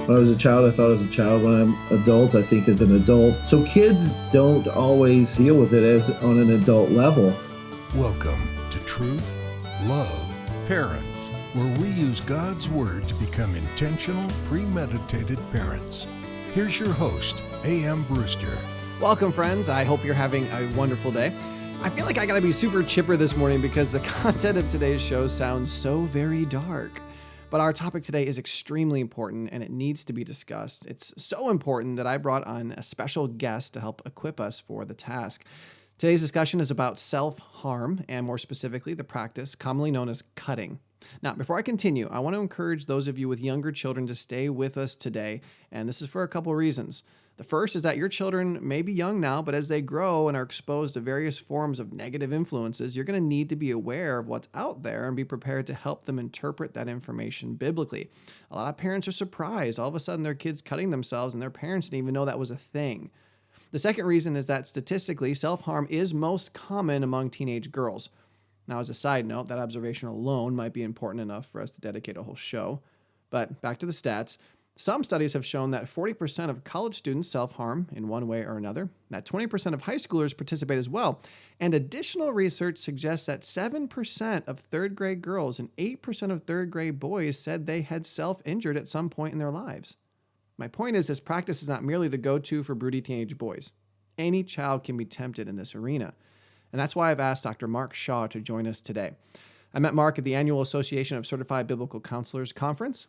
When I was a child, I thought as a child. When I'm adult, I think as an adult. So kids don't always deal with it as on an adult level. Welcome to Truth, Love, Parents, where we use God's Word to become intentional, premeditated parents. Here's your host, AMBrewster. Welcome, friends. I hope you're having a wonderful day. I feel like I gotta be super chipper this morning because the content of today's show sounds so very dark. But our topic today is extremely important and it needs to be discussed. It's so important that I brought on a special guest to help equip us for the task. Today's discussion is about self-harm and more specifically the practice commonly known as cutting. Now, before I continue, I want to encourage those of you with younger children to stay with us today, and this is for a couple of reasons. The first is that your children may be young now, but as they grow and are exposed to various forms of negative influences, you're going to need to be aware of what's out there and be prepared to help them interpret that information biblically. A lot of parents are surprised. All of a sudden, their kids cutting themselves and their parents didn't even know that was a thing. The second reason is that statistically, self-harm is most common among teenage girls. Now, as a side note, that observation alone might be important enough for us to dedicate a whole show. But back to the stats. Some studies have shown that 40% of college students self-harm in one way or another, that 20% of high schoolers participate as well, and additional research suggests that 7% of third grade girls and 8% of third grade boys said they had self-injured at some point in their lives. My point is this practice is not merely the go-to for broody teenage boys. Any child can be tempted in this arena. And that's why I've asked Dr. Mark Shaw to join us today. I met Mark at the annual Association of Certified Biblical Counselors conference.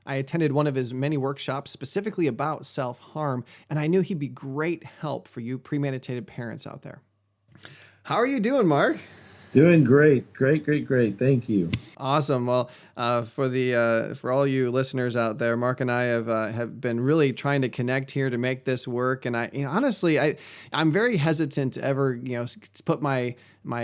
I attended one of his many workshops specifically about self-harm, and I knew he'd be great help for you premeditated parents out there. How are you doing, Mark? Doing great. Great. Thank you. Awesome. Well, for all you listeners out there, Mark and I have been really trying to connect here to make this work. And honestly, I'm very hesitant to ever put my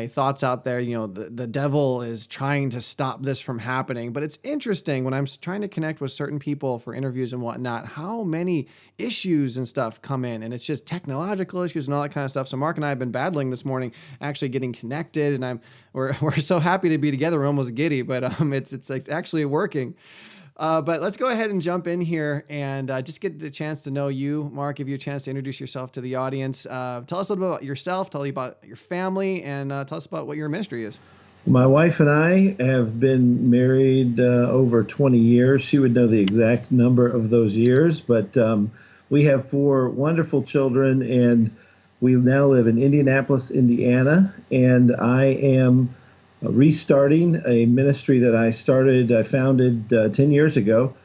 thoughts out there. The devil is trying to stop this from happening. But it's interesting when I'm trying to connect with certain people for interviews and whatnot, how many issues and stuff come in, and it's just technological issues and all that kind of stuff. So Mark and I have been battling this morning, actually getting connected, and we're so happy to be together. We're almost giddy, but it's actually working. But let's go ahead and jump in here and just get the chance to know you, Mark. Give you a chance to introduce yourself to the audience. Tell us a little bit about yourself. Tell you about your family, and tell us about what your ministry is. My wife and I have been married over 20 years. She would know the exact number of those years, but we have 4 wonderful children, and we now live in Indianapolis, Indiana, and I am restarting a ministry that I founded 10 years ago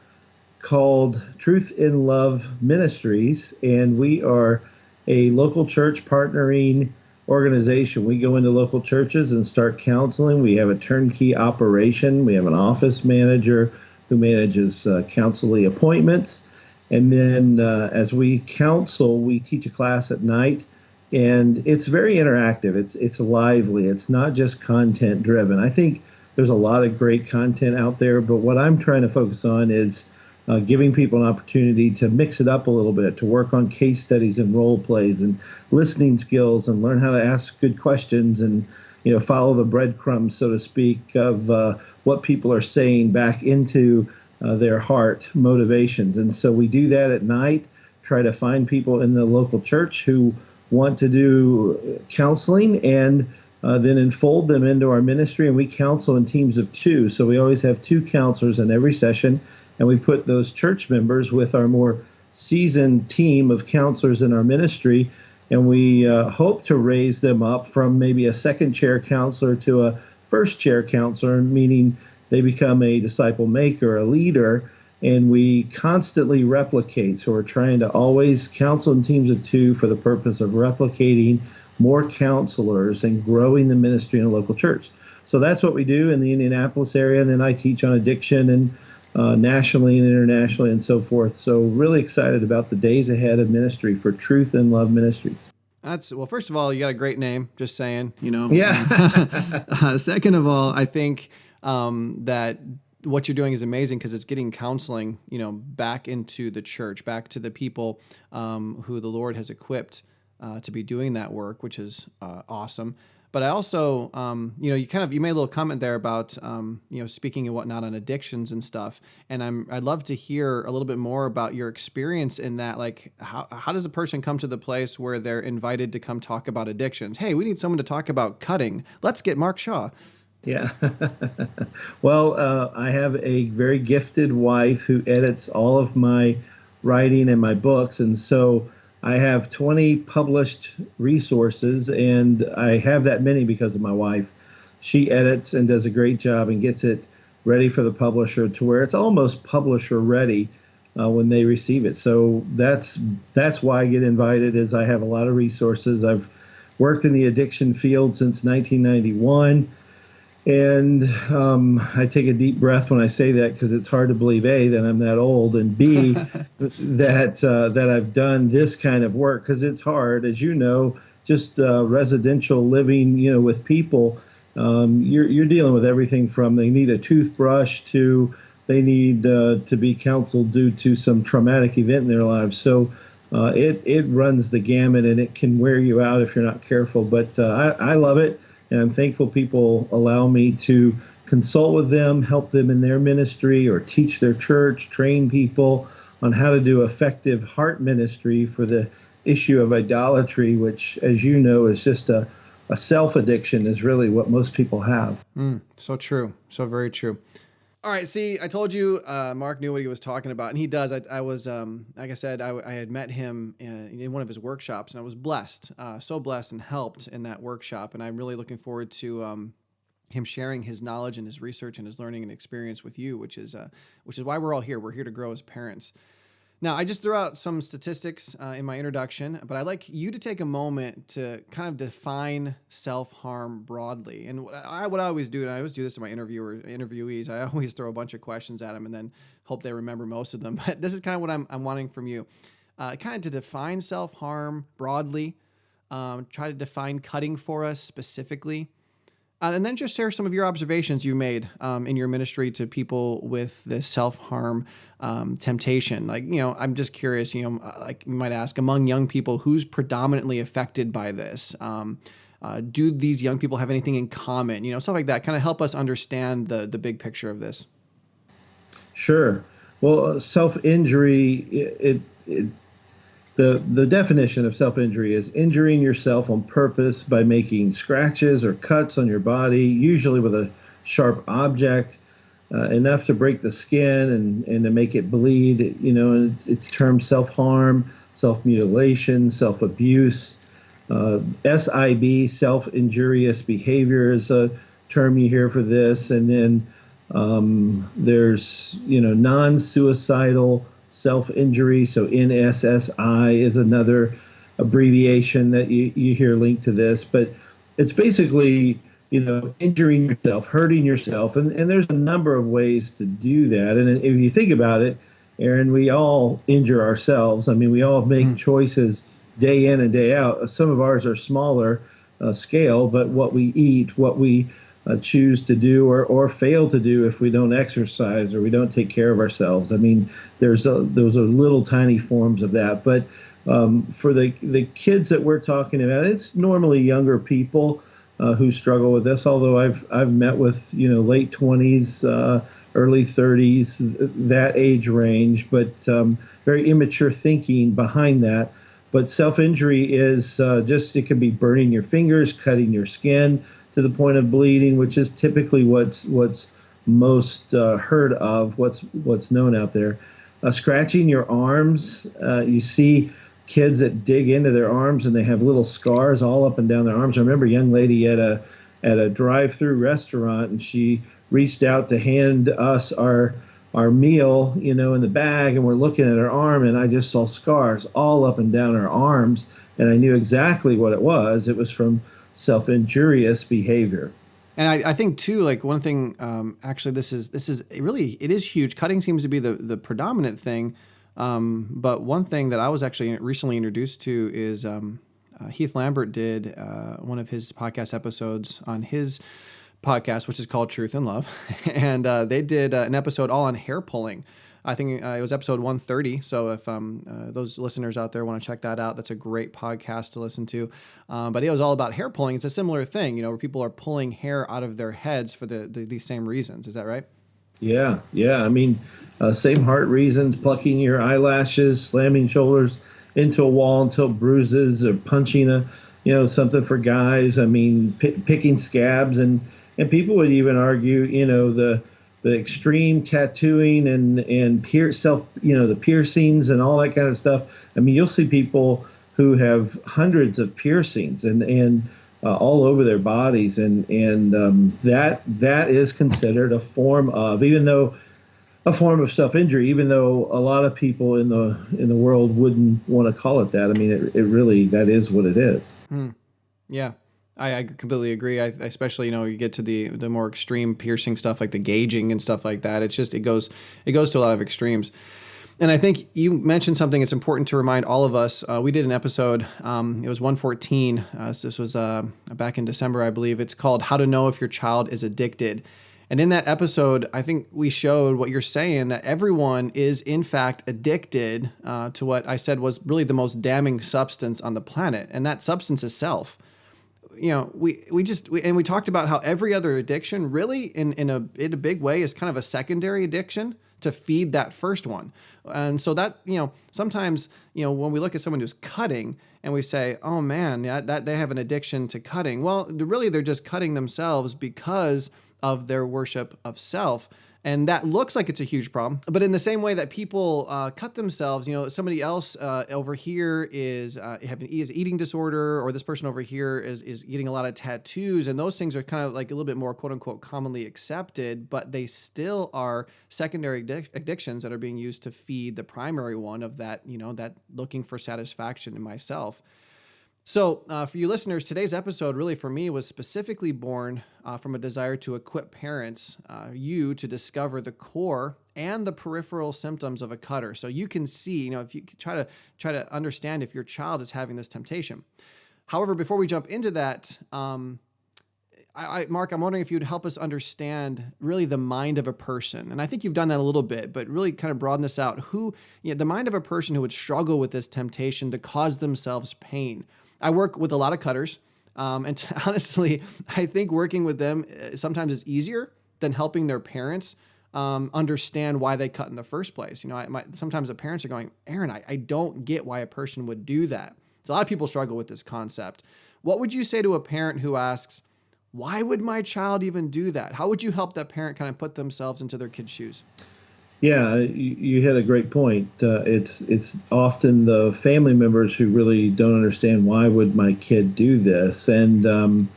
called Truth.Love Ministries, and we are a local church partnering organization. We go into local churches and start counseling. We have a turnkey operation. We have an office manager who manages counseling appointments. And then as we counsel, we teach a class at night, and it's very interactive. It's lively. It's not just content driven. I think there's a lot of great content out there, but what I'm trying to focus on is giving people an opportunity to mix it up a little bit, to work on case studies and role plays and listening skills and learn how to ask good questions and follow the breadcrumbs, so to speak, of what people are saying back into their heart motivations. And so we do that at night, try to find people in the local church who want to do counseling and then enfold them into our ministry. And we counsel in teams of 2. So we always have 2 counselors in every session. And we put those church members with our more seasoned team of counselors in our ministry. And we hope to raise them up from maybe a second chair counselor to a first chair counselor, meaning they become a disciple maker, a leader, and we constantly replicate. So we're trying to always counsel in teams of 2 for the purpose of replicating more counselors and growing the ministry in a local church. So that's what we do in the Indianapolis area. And then I teach on addiction and nationally and internationally and so forth. So really excited about the days ahead of ministry for Truth.Love Ministries. Well, first of all, you got a great name, just saying, Yeah. Second of all, I think that what you're doing is amazing because it's getting counseling, back into the church, back to the people who the Lord has equipped to be doing that work, which is awesome. But I also, you made a little comment there about, speaking and whatnot on addictions and stuff. And I'd love to hear a little bit more about your experience in that. Like, how does a person come to the place where they're invited to come talk about addictions? Hey, we need someone to talk about cutting. Let's get Mark Shaw. Yeah. Well, I have a very gifted wife who edits all of my writing and my books. And so I have 20 published resources, and I have that many because of my wife. She edits and does a great job and gets it ready for the publisher to where it's almost publisher ready when they receive it. So that's why I get invited, is I have a lot of resources. I've worked in the addiction field since 1991. And I take a deep breath when I say that, because it's hard to believe, A, that I'm that old, and B, that I've done this kind of work, because it's hard, as you know, just residential living, with people. You're dealing with everything from they need a toothbrush to they need to be counseled due to some traumatic event in their lives. So it runs the gamut, and it can wear you out if you're not careful. But I love it. And I'm thankful people allow me to consult with them, help them in their ministry, or teach their church, train people on how to do effective heart ministry for the issue of idolatry, which, as you know, is just a self-addiction, is really what most people have. So true. So very true. All right. See, I told you Mark knew what he was talking about, and he does. I was, like I said, I had met him in one of his workshops, and I was blessed, so blessed and helped in that workshop. And I'm really looking forward to him sharing his knowledge and his research and his learning and experience with you, which is why we're all here. We're here to grow as parents. Now, I just threw out some statistics in my introduction, but I'd like you to take a moment to kind of define self-harm broadly. And what I always do, and I always do this to my interviewees, I always throw a bunch of questions at them and then hope they remember most of them. But this is kind of what I'm wanting from you. Kind of to define self-harm broadly, try to define cutting for us specifically. And then just share some of your observations you made in your ministry to people with this self-harm temptation. Like, I'm just curious, like you might ask, among young people, who's predominantly affected by this? Do these young people have anything in common? Stuff like that. Kind of help us understand the big picture of this. Sure. Well, self-injury, the definition of self-injury is injuring yourself on purpose by making scratches or cuts on your body, usually with a sharp object, enough to break the skin and to make it bleed. And it's termed self-harm, self-mutilation, self-abuse. SIB, self-injurious behavior, is a term you hear for this. And then there's, non-suicidal self-injury. So NSSI is another abbreviation that you hear linked to this. But it's basically, injuring yourself, hurting yourself. And there's a number of ways to do that. And if you think about it, Aaron, we all injure ourselves. I mean, we all make choices day in and day out. Some of ours are smaller scale, but what we eat, what we choose to do or fail to do if we don't exercise or we don't take care of ourselves. I mean, those are little tiny forms of that. But for the kids that we're talking about, it's normally younger people who struggle with this. Although I've met with late 20s, early 30s, that age range, but very immature thinking behind that. But self-injury is it can be burning your fingers, cutting your skin to the point of bleeding, which is typically what's most heard of, what's known out there. Scratching your arms, you see kids that dig into their arms and they have little scars all up and down their arms. I remember a young lady at a drive-through restaurant, and she reached out to hand us our meal, in the bag, and we're looking at her arm, and I just saw scars all up and down her arms, and I knew exactly what it was. It was from self-injurious behavior. And I think too, like one thing, actually, this is really, it is huge. Cutting seems to be the predominant thing. But one thing that I was actually recently introduced to is Heath Lambert did one of his podcast episodes on his podcast, which is called Truth and Love, and they did an episode all on hair pulling. I think it was episode 130. So if those listeners out there want to check that out, that's a great podcast to listen to. But it was all about hair pulling. It's a similar thing, where people are pulling hair out of their heads for these same reasons. Is that right? Yeah. I mean, same heart reasons: plucking your eyelashes, slamming shoulders into a wall until bruises, or punching something for guys. I mean, picking scabs, and people would even argue, the extreme tattooing and the piercings and all that kind of stuff. I mean, you'll see people who have hundreds of piercings and all over their bodies, and that is considered a form of self-injury, even though a lot of people in the world wouldn't want to call it that. I mean, it really, that is what it is. Yeah. I completely agree. Especially, you get to the more extreme piercing stuff like the gauging and stuff like that. It's just, it goes to a lot of extremes. And I think you mentioned something it's important to remind all of us. We did an episode, it was 114. So this was back in December, I believe. It's called How to Know If Your Child is Addicted. And in that episode, I think we showed what you're saying, that everyone is in fact addicted to what I said was really the most damning substance on the planet. And that substance is self. We talked about how every other addiction really in a big way is kind of a secondary addiction to feed that first one. And so that, sometimes, when we look at someone who's cutting and we say, oh man, yeah, that they have an addiction to cutting. Well, really they're just cutting themselves because of their worship of self. And that looks like it's a huge problem. But in the same way that people cut themselves, somebody else over here is having an eating disorder, or this person over here is getting a lot of tattoos. And those things are kind of like a little bit more, quote unquote, commonly accepted, but they still are secondary addictions that are being used to feed the primary one of that, that looking for satisfaction in myself. So for you listeners, today's episode really for me was specifically born from a desire to equip parents, you to discover the core and the peripheral symptoms of a cutter. So you can see, if you try to understand if your child is having this temptation. However, before we jump into that, Mark, I'm wondering if you'd help us understand really the mind of a person. And I think you've done that a little bit, but really kind of broaden this out. The mind of a person who would struggle with this temptation to cause themselves pain. I work with a lot of cutters, and honestly, I think working with them sometimes is easier than helping their parents understand why they cut in the first place. Sometimes the parents are going, Aaron, I don't get why a person would do that. So a lot of people struggle with this concept. What would you say to a parent who asks, why would my child even do that? How would you help that parent kind of put themselves into their kid's shoes? Yeah, you had a great point. It's often the family members who really don't understand, why would my kid do this? And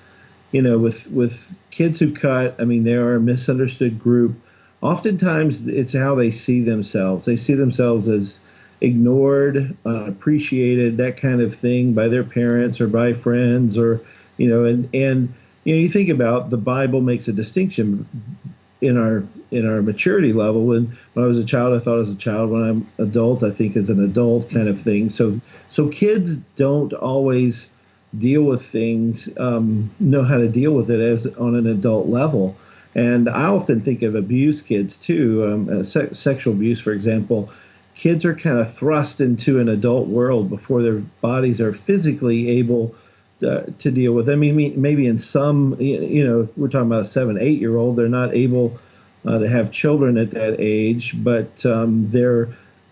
with kids who cut, I mean, they are a misunderstood group. Oftentimes, it's how they see themselves. They see themselves as ignored, unappreciated, that kind of thing by their parents or by friends, or you think about, the Bible makes a distinction in our maturity level. When I was a child, I thought as a child. When I'm adult, I think as an adult, kind of thing. So kids don't always deal with things, know how to deal with it as on an adult level. And I often think of abused kids too, sexual abuse, for example. Kids are kind of thrust into an adult world before their bodies are physically able to deal with. I mean, maybe in some, we're talking about a 7-8-year-old, they're not able to have children at that age, but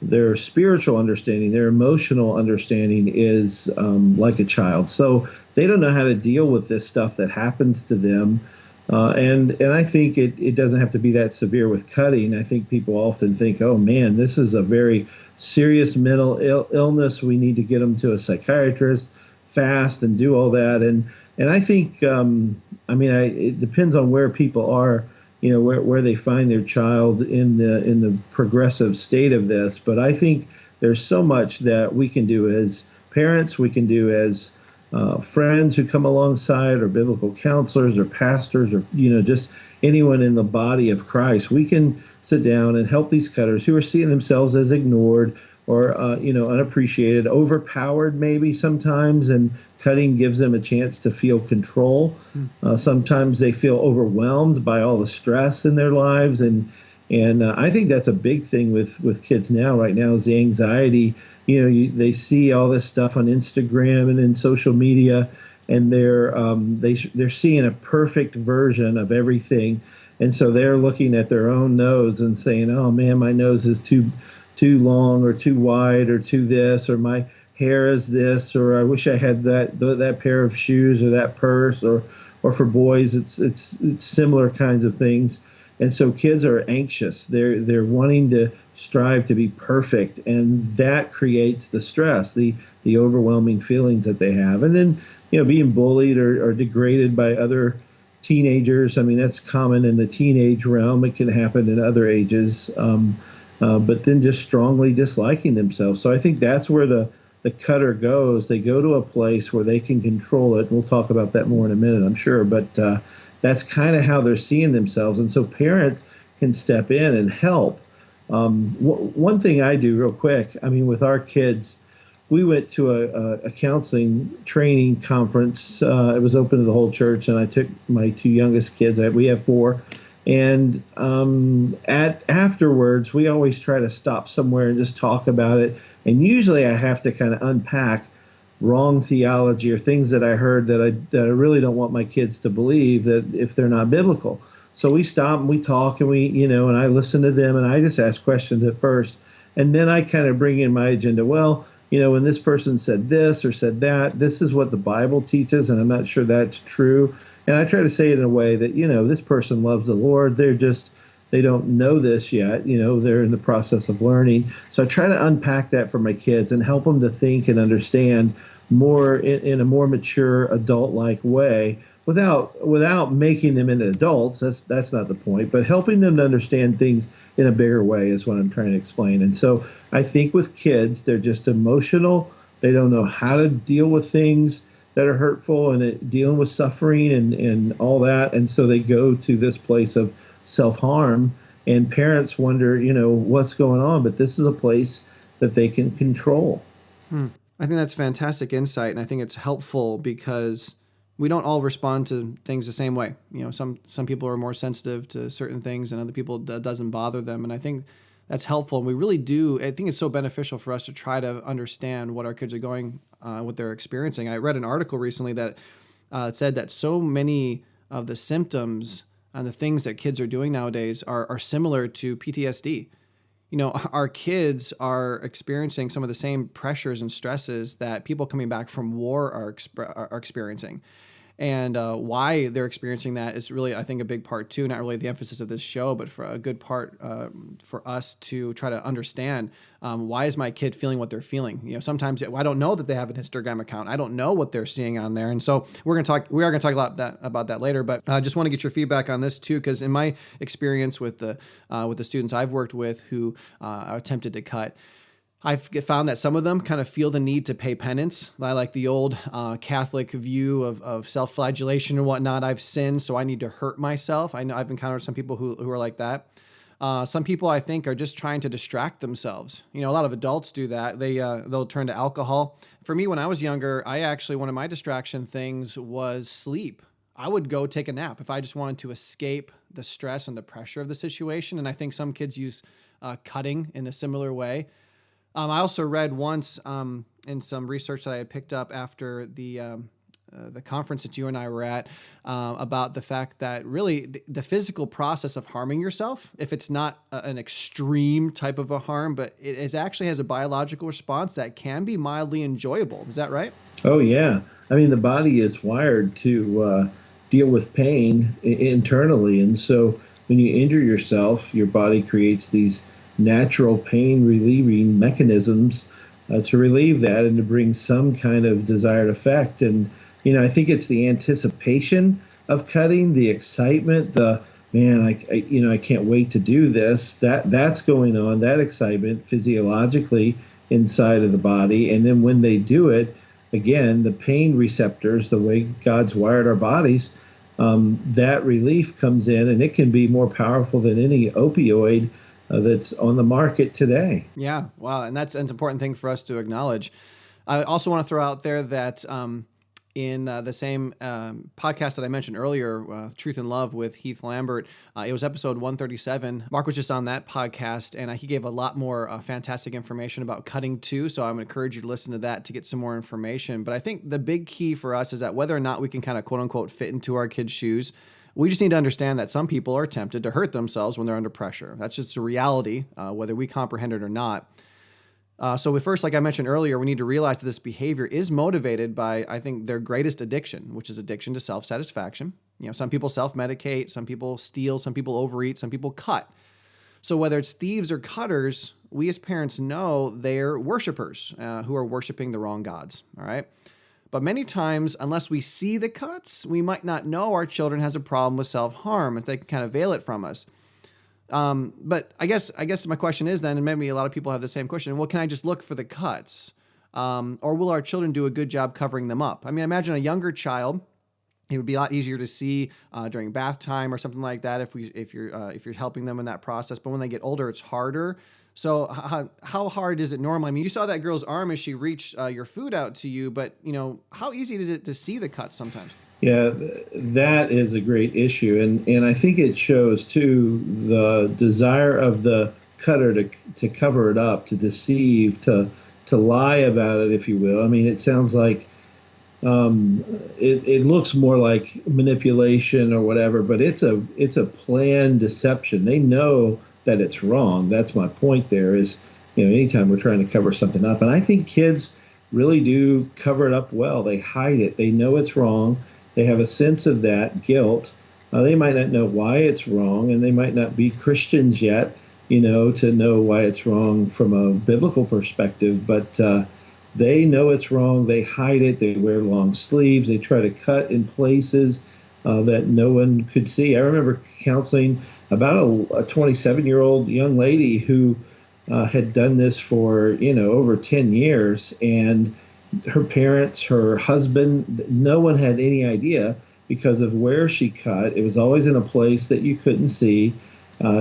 their spiritual understanding, their emotional understanding is like a child. So they don't know how to deal with this stuff that happens to them. And I think it doesn't have to be that severe with cutting. I think people often think, oh man, this is a very serious mental illness. We need to get them to a psychiatrist fast and do all that. And I think, it depends on where people are, where they find their child in the progressive state of this. But I think there's so much that we can do as parents, we can do as friends who come alongside, or biblical counselors, or pastors, or just anyone in the body of Christ. We can sit down and help these cutters who are seeing themselves as ignored, unappreciated, overpowered maybe sometimes, and cutting gives them a chance to feel control. Sometimes they feel overwhelmed by all the stress in their lives, and I think that's a big thing with kids right now is the anxiety. They see all this stuff on Instagram and in social media, and they're seeing a perfect version of everything, and so they're looking at their own nose and saying, "Oh man, my nose is too long or too wide or too this, or my hair is this, or I wish I had that pair of shoes or that purse," or for boys it's similar kinds of things. And so kids are anxious. They're wanting to strive to be perfect, and that creates the stress, the overwhelming feelings that they have. And then being bullied or degraded by other teenagers. I mean, that's common in the teenage realm. It can happen in other ages. But then just strongly disliking themselves. So I think that's where the cutter goes. They go to a place where they can control it. We'll talk about that more in a minute, I'm sure. But that's kind of how they're seeing themselves. And so parents can step in and help. One thing I do real quick, I mean, with our kids, we went to a counseling training conference. It was open to the whole church, and I took my two youngest kids. We have four. And afterwards, we always try to stop somewhere and just talk about it. And usually I have to kind of unpack wrong theology or things that I heard that I really don't want my kids to believe, that if they're not biblical. So we stop and we talk, and and I listen to them, and I just ask questions at first. And then I kind of bring in my agenda. Well, when this person said this or said that, this is what the Bible teaches, and I'm not sure that's true. And I try to say it in a way that, this person loves the Lord. They don't know this yet. They're in the process of learning. So I try to unpack that for my kids and help them to think and understand more in a more mature, adult-like way without making them into adults. That's not the point, but helping them to understand things in a bigger way is what I'm trying to explain. And so I think with kids, they're just emotional. They don't know how to deal with things that are hurtful and dealing with suffering and all that. And so they go to this place of self-harm, and parents wonder, what's going on, but this is a place that they can control. I think that's fantastic insight. And I think it's helpful because we don't all respond to things the same way. Some people are more sensitive to certain things, and other people that doesn't bother them. And I think that's helpful. And we really do. I think it's so beneficial for us to try to understand what our kids are going, what they're experiencing. I read an article recently that said that so many of the symptoms and the things that kids are doing nowadays are similar to PTSD. Our kids are experiencing some of the same pressures and stresses that people coming back from war are experiencing. And why they're experiencing that is really, I think, a big part too, not really the emphasis of this show, but for a good part for us to try to understand why is my kid feeling what they're feeling. Sometimes I don't know that they have an Instagram account. I don't know what they're seeing on there. And so we are going to talk a lot about that later, but I just want to get your feedback on this too, because in my experience with the students I've worked with who are attempted to cut, I've found that some of them kind of feel the need to pay penance. I like the old Catholic view of self-flagellation and whatnot. I've sinned, so I need to hurt myself. I know I've encountered some people who are like that. Some people, I think, are just trying to distract themselves. A lot of adults do that. They'll turn to alcohol. For me, when I was younger, one of my distraction things was sleep. I would go take a nap if I just wanted to escape the stress and the pressure of the situation. And I think some kids use cutting in a similar way. I also read once in some research that I had picked up after the conference that you and I were at about the fact that really the physical process of harming yourself, if it's not an extreme type of a harm, but it actually has a biological response that can be mildly enjoyable. Is that right? Oh, yeah. I mean, the body is wired to deal with pain internally. And so when you injure yourself, your body creates these natural pain relieving mechanisms to relieve that and to bring some kind of desired effect. And, I think it's the anticipation of cutting, the excitement, I can't wait to do this. That's going on, that excitement physiologically inside of the body. And then when they do it, again, the pain receptors, the way God's wired our bodies, that relief comes in, and it can be more powerful than any opioid that's on the market today. Yeah, wow, and that's an important thing for us to acknowledge. I also want to throw out there that in the same podcast that I mentioned earlier, Truth and Love with Heath Lambert, it was episode 137. Mark was just on that podcast, and he gave a lot more fantastic information about cutting too. So I would encourage you to listen to that to get some more information. But I think the big key for us is that whether or not we can kind of quote unquote fit into our kids' shoes, we just need to understand that some people are tempted to hurt themselves when they're under pressure. That's just a reality, whether we comprehend it or not. So we first, like I mentioned earlier, we need to realize that this behavior is motivated by, I think, their greatest addiction, which is addiction to self-satisfaction. Some people self-medicate, some people steal, some people overeat, some people cut. So whether it's thieves or cutters, we as parents know they're worshipers who are worshiping the wrong gods, all right? But many times, unless we see the cuts, we might not know our children has a problem with self-harm, if they can kind of veil it from us. But I guess my question is then, and maybe a lot of people have the same question, well, can I just look for the cuts? Or will our children do a good job covering them up? I mean, imagine a younger child. It would be a lot easier to see during bath time or something like that if you're helping them in that process. But when they get older, it's harder. So how hard is it normally? I mean, you saw that girl's arm as she reached your food out to you, but how easy is it to see the cuts sometimes? Yeah, that is a great issue. And I think it shows, too, the desire of the cutter to cover it up, to deceive, to lie about it, if you will. I mean, it sounds like it looks more like manipulation or whatever, but it's a planned deception. They know that it's wrong. That's my point there is, anytime we're trying to cover something up. And I think kids really do cover it up well. They hide it. They know it's wrong. They have a sense of that guilt. They might not know why it's wrong, and they might not be Christians yet, to know why it's wrong from a biblical perspective. But they know it's wrong. They hide it. They wear long sleeves. They try to cut in places that no one could see. I remember counseling about a 27-year-old young lady who had done this for, over 10 years, and her parents, her husband, no one had any idea because of where she cut. It was always in a place that you couldn't see.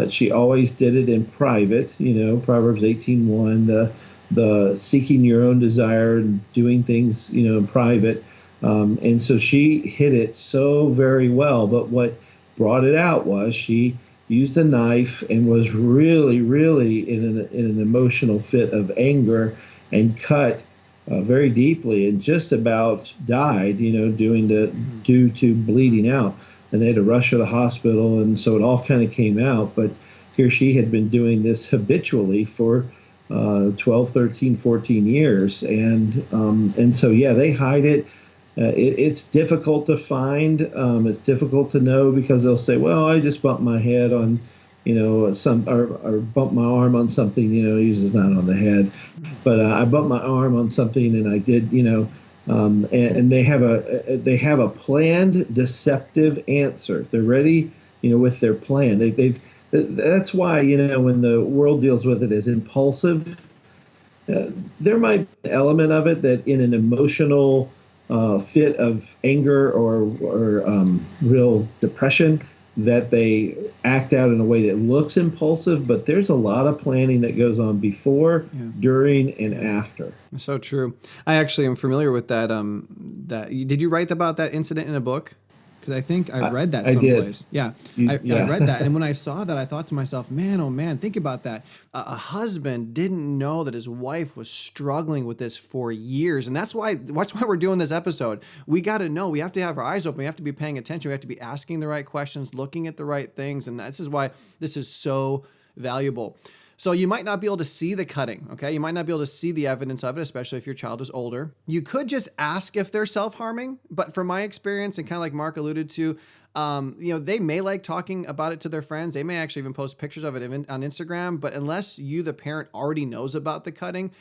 She always did it in private, Proverbs 18:1, the seeking your own desire and doing things, in private. And so she hid it so very well. But what brought it out was she used a knife and was really, really in an emotional fit of anger and cut very deeply and just about died, due to bleeding out. And they had to rush her to the hospital, and so it all kind of came out. But here she had been doing this habitually for 12, 13, 14 years. And so, yeah, they hide it. It's difficult to find. It's difficult to know because they'll say, well, I just bumped my head on, or bumped my arm on something, usually it's not on the head, but I bumped my arm on something and I did, and they have a planned deceptive answer. They're ready, with their plan. That's why, when the world deals with it as impulsive, there might be an element of it that in an emotional fit of anger or real depression, that they act out in a way that looks impulsive, but there's a lot of planning that goes on before, during, and after. So true. I actually am familiar with that. Did you write about that incident in a book? Because I think I read that someplace. Yeah, I read that. And when I saw that, I thought to myself, man, oh man, think about that. A husband didn't know that his wife was struggling with this for years. And that's why we're doing this episode. We got to know. We have to have our eyes open. We have to be paying attention. We have to be asking the right questions, looking at the right things. And this is why this is so valuable. So you might not be able to see the cutting, okay? You might not be able to see the evidence of it, especially if your child is older. You could just ask if they're self-harming, but from my experience, and kind of like Mark alluded to, they may like talking about it to their friends. They may actually even post pictures of it on Instagram, but unless you, the parent, already knows about the cutting,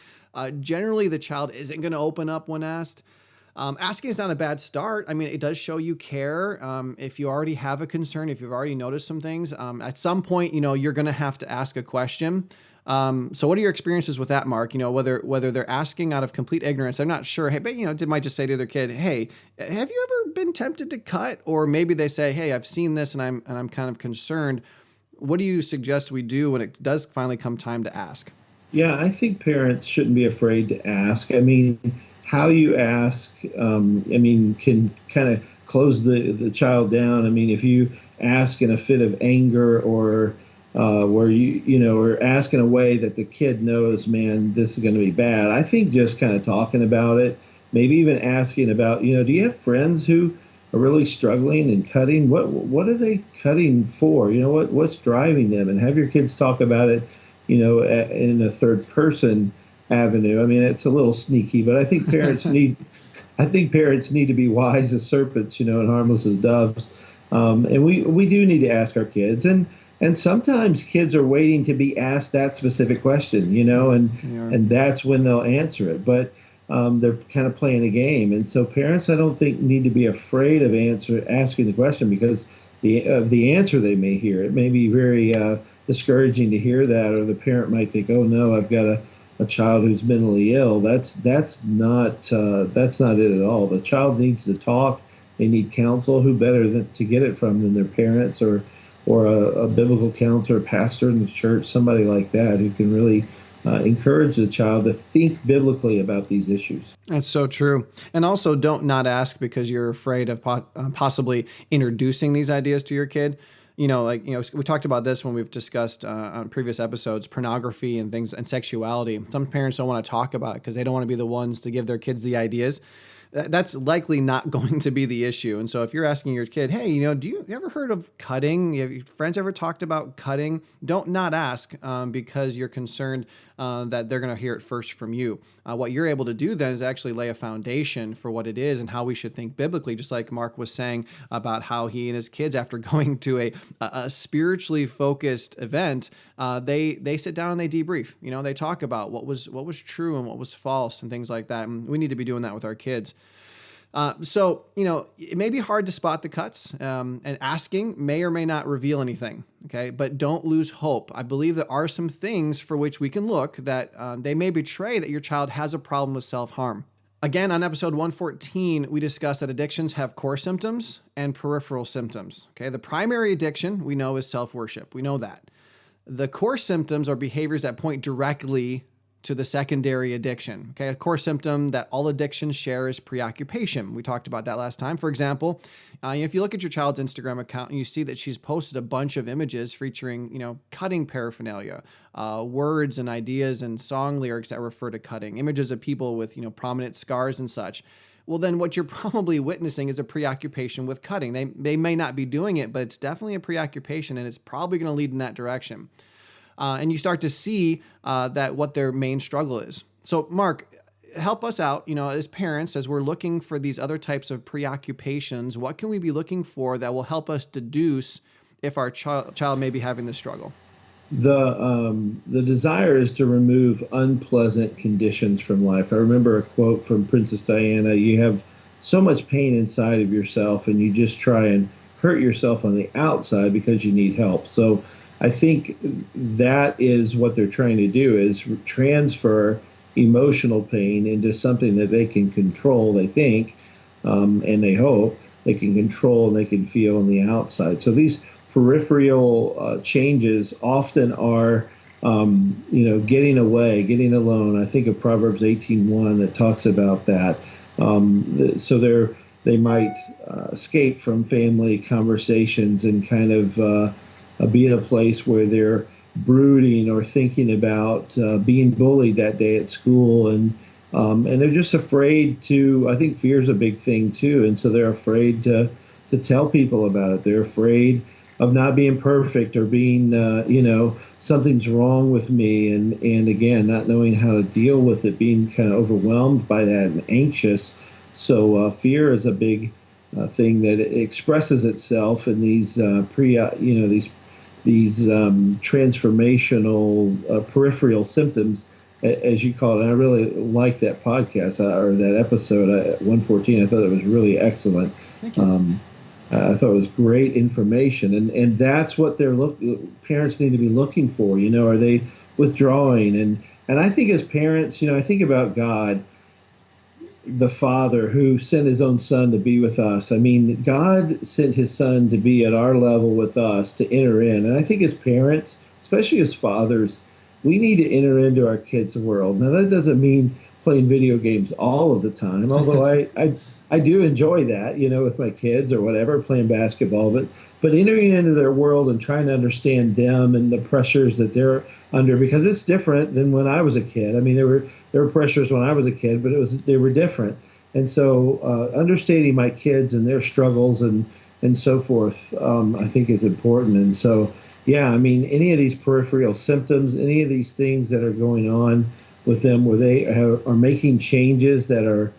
generally the child isn't going to open up when asked. Asking is not a bad start. I mean, it does show you care. If you already have a concern, if you've already noticed some things, at some point, you're going to have to ask a question. So what are your experiences with that, Mark? Whether they're asking out of complete ignorance, they're not sure. Hey, but they might just say to their kid, "Hey, have you ever been tempted to cut?" Or maybe they say, "Hey, I've seen this and I'm kind of concerned." What do you suggest we do when it does finally come time to ask? Yeah, I think parents shouldn't be afraid to ask. I mean, how you ask, can kind of close the child down. I mean, if you ask in a fit of anger or where or ask in a way that the kid knows, man, this is going to be bad. I think just kind of talking about it, maybe even asking about, do you have friends who are really struggling and cutting? What are they cutting for? What's driving them? And have your kids talk about it, in a third person avenue. I mean, it's a little sneaky, but I think parents need to be wise as serpents, and harmless as doves. And we do need to ask our kids, and sometimes kids are waiting to be asked that specific question, and that's when they'll answer it. But they're kind of playing a game, and so parents, I don't think, need to be afraid of asking the question, because the answer they may hear, it may be very discouraging to hear that, or the parent might think, oh no, I've got a child who's mentally ill. That's not it at all. The child needs to talk. They need counsel. Who better to get it from than their parents or a biblical counselor, a pastor in the church, somebody like that who can really encourage the child to think biblically about these issues. That's so true. And also, don't not ask because you're afraid of possibly introducing these ideas to your kid. We talked about this when we've discussed on previous episodes, pornography and things and sexuality. Some parents don't want to talk about it because they don't want to be the ones to give their kids the ideas. That's likely not going to be the issue. And so if you're asking your kid, hey, do you ever heard of cutting? Have your friends ever talked about cutting? Don't not ask because you're concerned that they're going to hear it first from you. What you're able to do then is actually lay a foundation for what it is and how we should think biblically, just like Mark was saying about how he and his kids, after going to a spiritually focused event, they sit down and they debrief. They talk about what was true and what was false and things like that. And we need to be doing that with our kids. So it may be hard to spot the cuts, and asking may or may not reveal anything. Okay, but don't lose hope. I believe there are some things for which we can look that they may betray that your child has a problem with self-harm. Again, on episode 114, we discussed that addictions have core symptoms and peripheral symptoms. Okay, the primary addiction we know is self-worship. We know that. The core symptoms are behaviors that point directly to the secondary addiction. Okay, a core symptom that all addictions share is preoccupation. We talked about that last time. For example, if you look at your child's Instagram account and you see that she's posted a bunch of images featuring, cutting paraphernalia, words and ideas and song lyrics that refer to cutting, images of people with, prominent scars and such. Well, then what you're probably witnessing is a preoccupation with cutting. They may not be doing it, but it's definitely a preoccupation, and it's probably going to lead in that direction. And you start to see that what their main struggle is. So, Mark, help us out, as parents, as we're looking for these other types of preoccupations. What can we be looking for that will help us deduce if our child may be having this struggle? The desire is to remove unpleasant conditions from life. I remember a quote from Princess Diana: you have so much pain inside of yourself, and you just try and hurt yourself on the outside because you need help. So I think that is what they're trying to do, is transfer emotional pain into something that they can control, they think, and they hope they can control and they can feel on the outside. So these peripheral changes often are, getting away, getting alone. I think of Proverbs 18:1 that talks about that. So they might escape from family conversations and kind of be in a place where they're brooding or thinking about being bullied that day at school, and they're just afraid to. I think fear is a big thing too, and so they're afraid to tell people about it. They're afraid of not being perfect or being, something's wrong with me, and again, not knowing how to deal with it, being kind of overwhelmed by that and anxious. So fear is a big thing that expresses itself in these these transformational peripheral symptoms, as you call it. And I really liked that podcast or that episode 114. I thought it was really excellent. Thank you. I thought it was great information, and that's what parents need to be looking for. Are they withdrawing? And I think as parents, I think about God. the Father who sent his own Son to be with us. I mean, God sent his Son to be at our level with us, to enter in. And I think as parents, especially as fathers, we need to enter into our kids' world. Now, that doesn't mean playing video games all of the time, although I do enjoy that, with my kids or whatever, playing basketball. But entering into their world and trying to understand them and the pressures that they're under, because it's different than when I was a kid. I mean, there were pressures when I was a kid, but they were different. And so understanding my kids and their struggles and so forth, I think is important. And so, yeah, I mean, any of these peripheral symptoms, any of these things that are going on with them where they are making changes that are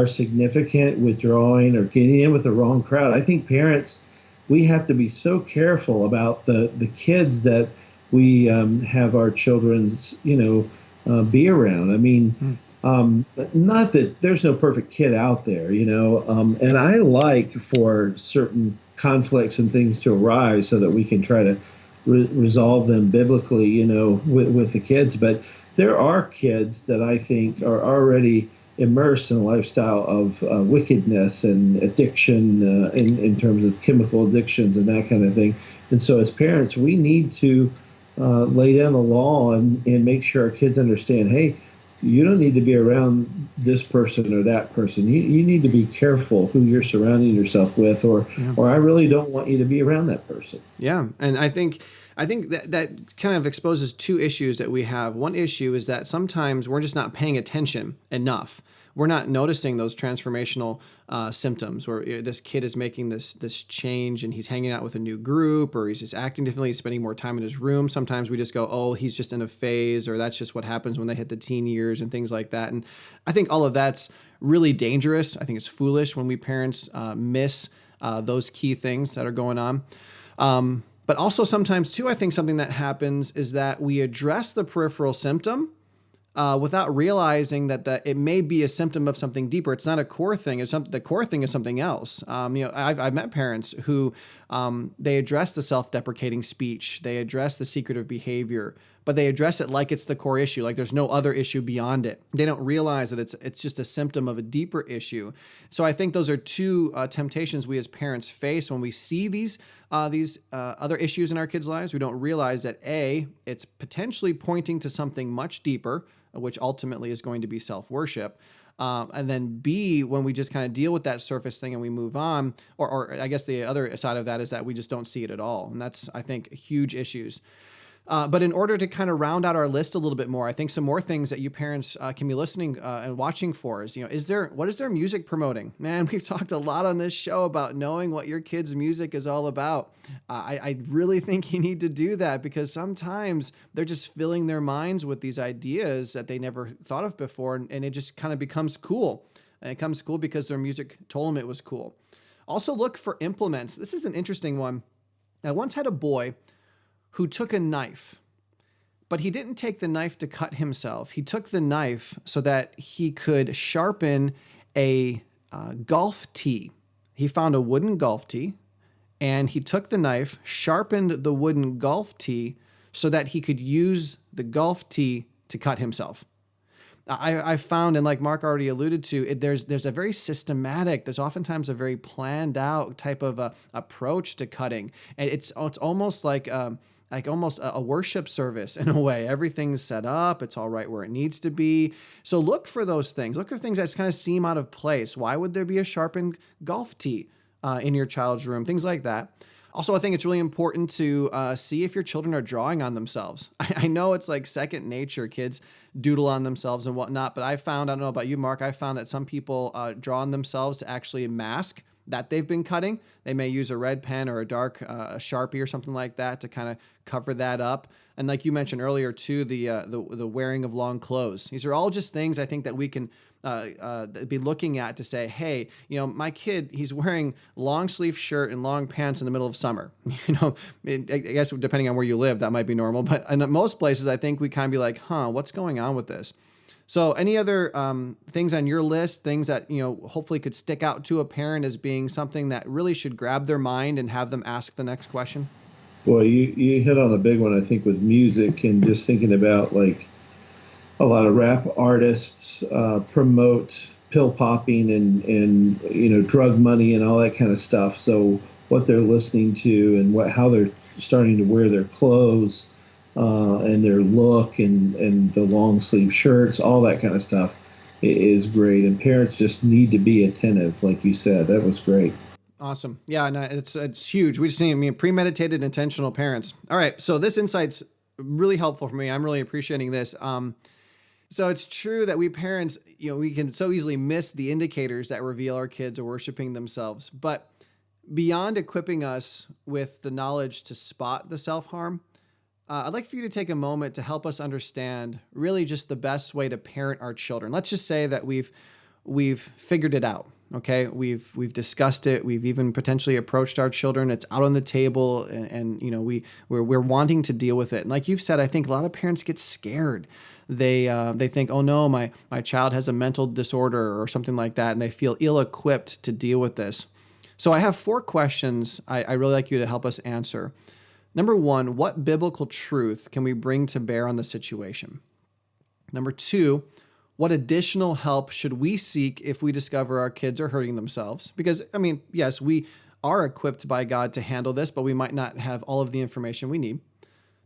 significant, withdrawing or getting in with the wrong crowd. I think parents, we have to be so careful about the kids that we have our children's, be around. I mean, not that there's no perfect kid out there, and I like for certain conflicts and things to arise so that we can try to resolve them biblically, with the kids. But there are kids that I think are already immersed in a lifestyle of wickedness and addiction in terms of chemical addictions and that kind of thing. And so as parents, we need to lay down the law and make sure our kids understand, hey, you don't need to be around this person or that person. You need to be careful who you're surrounding yourself with, or I really don't want you to be around that person. Yeah, and I think that kind of exposes two issues that we have. One issue is that sometimes we're just not paying attention enough. We're not noticing those transformational symptoms where this kid is making this change and he's hanging out with a new group, or he's just acting differently, he's spending more time in his room. Sometimes we just go, oh, he's just in a phase, or that's just what happens when they hit the teen years and things like that. And I think all of that's really dangerous. I think it's foolish when we parents miss those key things that are going on. But also sometimes too, I think something that happens is that we address the peripheral symptom without realizing that it may be a symptom of something deeper. It's not a core thing. The core thing is something else. I've met parents who they address the self-deprecating speech, they address the secretive behavior, but they address it like it's the core issue, like there's no other issue beyond it. They don't realize that it's just a symptom of a deeper issue. So I think those are two temptations we as parents face when we see these other issues in our kids' lives. We don't realize that A, it's potentially pointing to something much deeper, which ultimately is going to be self-worship. And then B, when we just kind of deal with that surface thing and we move on, or I guess the other side of that is that we just don't see it at all. And that's, I think, huge issues. But in order to kind of round out our list a little bit more, I think some more things that you parents can be listening and watching for is, what is their music promoting? Man, we've talked a lot on this show about knowing what your kids' music is all about. I really think you need to do that, because sometimes they're just filling their minds with these ideas that they never thought of before, and it just kind of becomes cool. And it becomes cool because their music told them it was cool. Also look for implements. This is an interesting one. I once had a boy who took a knife, but he didn't take the knife to cut himself. He took the knife so that he could sharpen a golf tee. He found a wooden golf tee, and he took the knife, sharpened the wooden golf tee so that he could use the golf tee to cut himself. I found, and like Mark already alluded to, there's a very systematic, there's oftentimes a very planned out type of approach to cutting. And it's almost like almost a worship service in a way. Everything's set up. It's all right where it needs to be. So look for those things. Look for things that kind of seem out of place. Why would there be a sharpened golf tee in your child's room? Things like that. Also, I think it's really important to see if your children are drawing on themselves. I know it's like second nature. Kids doodle on themselves and whatnot, but I don't know about you, Mark, I found that some people draw on themselves to actually mask that they've been cutting. They may use a red pen or a dark Sharpie or something like that to kind of cover that up. And like you mentioned earlier too, the wearing of long clothes. These are all just things I think that we can be looking at to say, hey, my kid, he's wearing long sleeve shirt and long pants in the middle of summer. I guess depending on where you live, that might be normal. But in most places, I think we kind of be like, what's going on with this? So any other things on your list, things that, hopefully could stick out to a parent as being something that really should grab their mind and have them ask the next question? Well, you hit on a big one, I think, with music, and just thinking about like a lot of rap artists promote pill popping and drug money and all that kind of stuff. So what they're listening to and how they're starting to wear their clothes and their look and the long sleeve shirts, all that kind of stuff is great. And parents just need to be attentive, like you said. That was great. Awesome. Yeah, and it's huge. We just need premeditated, intentional parents. All right, so this insight's really helpful for me. I'm really appreciating this. So it's true that we parents, we can so easily miss the indicators that reveal our kids are worshiping themselves. But beyond equipping us with the knowledge to spot the self-harm, I'd like for you to take a moment to help us understand really just the best way to parent our children. Let's just say that we've figured it out. Okay, we've discussed it. We've even potentially approached our children. It's out on the table, and we're wanting to deal with it. And like you've said, I think a lot of parents get scared. They think, oh no, my child has a mental disorder or something like that, and they feel ill-equipped to deal with this. So I have 4 questions I really like you to help us answer. Number 1, what biblical truth can we bring to bear on the situation? Number 2, what additional help should we seek if we discover our kids are hurting themselves? Because, yes, we are equipped by God to handle this, but we might not have all of the information we need.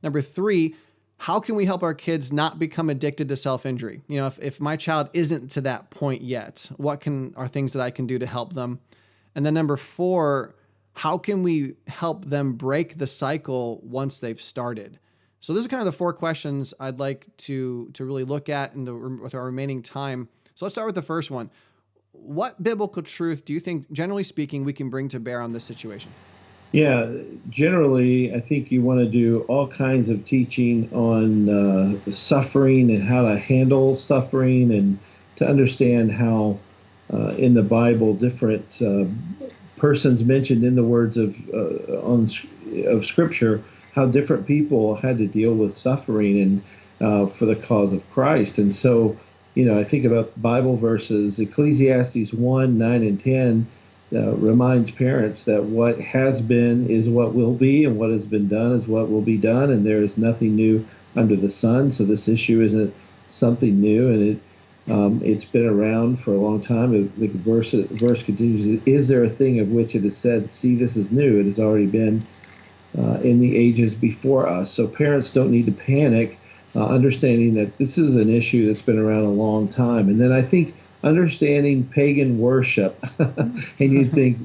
Number 3, how can we help our kids not become addicted to self-injury? If my child isn't to that point yet, what are things that I can do to help them? And then number 4, how can we help them break the cycle once they've started? So those are kind of the 4 questions I'd like to really look at with our remaining time. So let's start with the first one. What biblical truth do you think, generally speaking, we can bring to bear on this situation? Yeah, generally, I think you want to do all kinds of teaching on suffering and how to handle suffering and to understand how in the Bible different persons mentioned in the words of Scripture, how different people had to deal with suffering and for the cause of Christ. And so, I think about Bible verses, Ecclesiastes 1, 9, and 10 reminds parents that what has been is what will be, and what has been done is what will be done, and there is nothing new under the sun. So this issue isn't something new, and it's been around for a long time. The verse continues, is there a thing of which it is said, see, this is new? It has already been in the ages before us. So parents don't need to panic, understanding that this is an issue that's been around a long time. And then I think understanding pagan worship, and you think,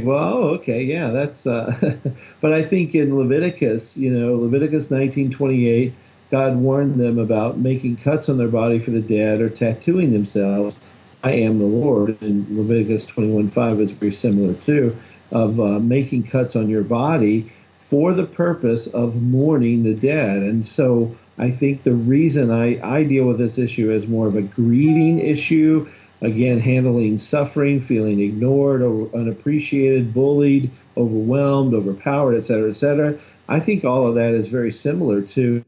well, oh, okay, yeah, that's. But I think in Leviticus 19:28, God warned them about making cuts on their body for the dead or tattooing themselves. I am the Lord. And Leviticus 21:5 is very similar too, of making cuts on your body for the purpose of mourning the dead. And so I think the reason I deal with this issue as more of a grieving issue, again, handling suffering, feeling ignored or unappreciated, bullied, overwhelmed, overpowered, et cetera, I think all of that is very similar to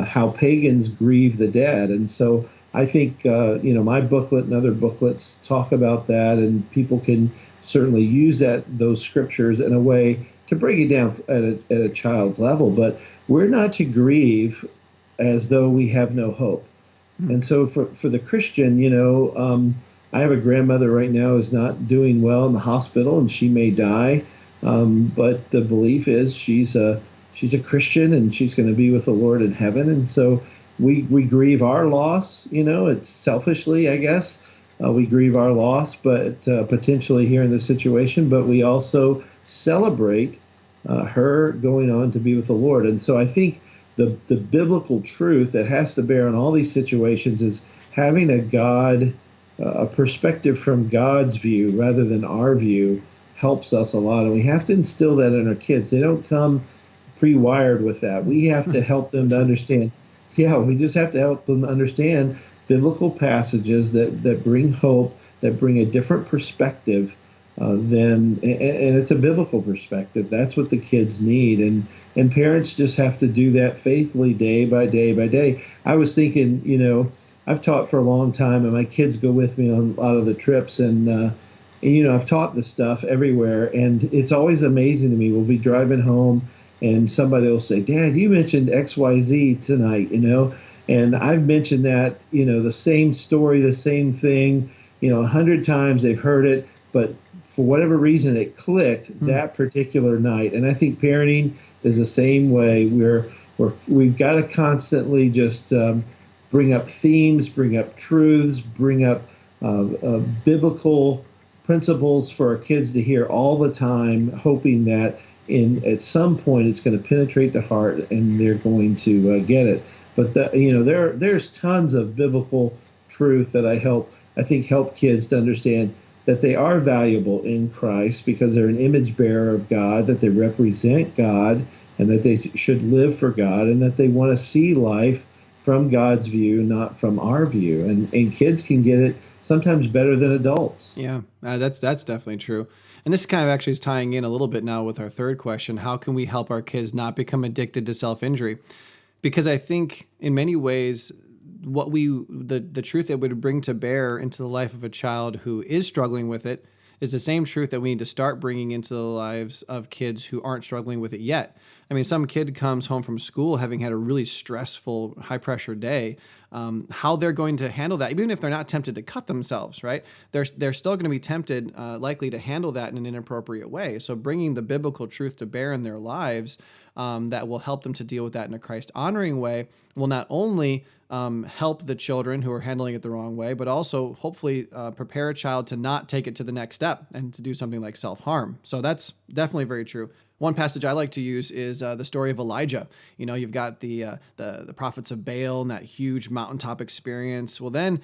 how pagans grieve the dead. And so I think, my booklet and other booklets talk about that, and people can certainly use those scriptures in a way to break it down at a child's level. But we're not to grieve as though we have no hope. And so for the Christian, I have a grandmother right now who's not doing well in the hospital, and she may die. But the belief is she's a Christian, and she's going to be with the Lord in heaven. And so we grieve our loss. It's selfishly, I guess. We grieve our loss, but potentially here in this situation. But we also celebrate her going on to be with the Lord. And so I think the biblical truth that has to bear on all these situations is having a perspective from God's view rather than our view helps us a lot. And we have to instill that in our kids. They don't come pre-wired with that. We have to help them to understand. Yeah, we just have to help them understand biblical passages that bring hope, that bring a different perspective and it's a biblical perspective. That's what the kids need. And parents just have to do that faithfully day by day by day. I was thinking, I've taught for a long time, and my kids go with me on a lot of the trips, and I've taught this stuff everywhere, and it's always amazing to me. We'll be driving home, and somebody will say, "Dad, you mentioned XYZ tonight," and I've mentioned that, the same story, the same thing, 100 times they've heard it, but for whatever reason it clicked that particular night. And I think parenting is the same way. We've got to constantly just bring up themes, bring up truths, bring up biblical principles for our kids to hear all the time, hoping that at some point it's going to penetrate the heart and they're going to get it. But there's tons of biblical truth that I think help kids to understand that they are valuable in Christ because they're an image bearer of God, that they represent God, and that they should live for God, and that they want to see life from God's view, not from our view. And kids can get it sometimes better than adults. Yeah, that's definitely true. And this kind of actually is tying in a little bit now with our third question. How can we help our kids not become addicted to self-injury? Because I think in many ways, the truth that would bring to bear into the life of a child who is struggling with it is the same truth that we need to start bringing into the lives of kids who aren't struggling with it yet. I mean, some kid comes home from school having had a really stressful, high-pressure day. How they're going to handle that, even if they're not tempted to cut themselves, right? They're still going to be tempted, likely to handle that in an inappropriate way. So bringing the biblical truth to bear in their lives that will help them to deal with that in a Christ-honoring way will not only help the children who are handling it the wrong way, but also hopefully prepare a child to not take it to the next step and to do something like self-harm. So that's definitely very true. One passage I like to use is the story of Elijah. You've got the prophets of Baal and that huge mountaintop experience. Well, then